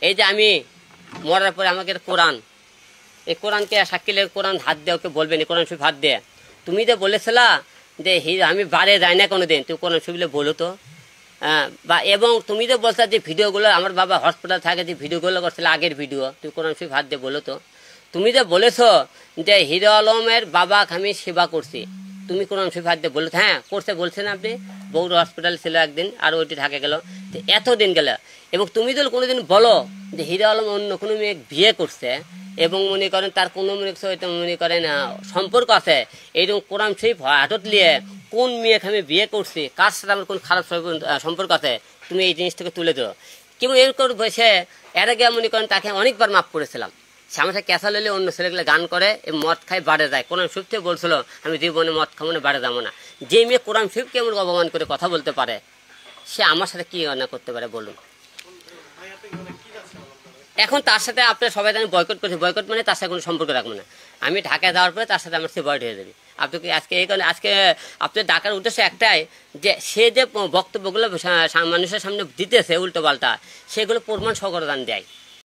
এই যে আমি মরার পরে আমাকে কোরআন, এই কোরআনকে সাক্ষীলে কোরআন হাত দিয়ে ওকে বলবেন কোরআন শরীফ হাত দিয়ে। তুমি যে বলেছিলা যে আমি বারে যাই না কোনো দিন, তুমি কোরআন শরীফে বলো তো। বা এবং তুমি যে বলছো যে ভিডিওগুলো আমার বাবা হসপিটাল থাকে যে ভিডিওগুলো করছিল আগের ভিডিও, তুমি কোরআন শরীফ হাত দিয়ে বলো তো। তুমি যে বলেছো যে হিরো আলমের বাবাকে আমি সেবা করছি, তুমি কোরআন শরীফ হাত দিয়ে বলো। হ্যাঁ করছে বলছেন আপনি, বউর হসপিটাল ছিল একদিন আর ওইটি থাকে গেল, তো এতদিন গেল। এবং তুমি যদি কোনোদিন বলো যে হিরো আলম অন্য কোনো মেয়ে বিয়ে করছে এবং মনে করেন তার কোনো মনে করেন সম্পর্ক আছে, এইরকম কোরআন শরীফ হাতত নিয়ে কোন মেয়েকে আমি বিয়ে করছি, কার সাথে আমার কোন খারাপ সম্পর্ক আছে, তুমি এই জিনিসটাকে তুলে ধরো। কেউ এরকম বসে এর আগে মনে করেন তাকে অনেকবার মাফ করেছিলাম। সে আমার সাথে ক্যাসা লইলে অন্য ছেলেগুলো গান করে মদ খাই বাড়ে যায়, কোরআন শরীফ থেকে বলছিল আমি জীবনে মদ খাবো না, বাড়ে যাবো না। যে মেয়ে কোরআন শরীফকে এমন অপমান করে কথা বলতে পারে, সে আমার সাথে কি না করতে পারে বলুন। এখন তার সাথে আপনার সবাই আমি বয়কট করছি, বয়কট মানে তার সাথে কোনো সম্পর্ক রাখবো না। আমি ঢাকায় যাওয়ার পরে তার সাথে আমার সেপারেট হয়ে যাবে। আপনাকে আজকে এই কারণে আজকে আপনার ডাকার উদ্দেশ্য একটাই, যে সে যে বক্তব্যগুলো মানুষের সামনে দিতেছে উল্টো পাল্টা, সেগুলো প্রমাণ সহকারে দেয়।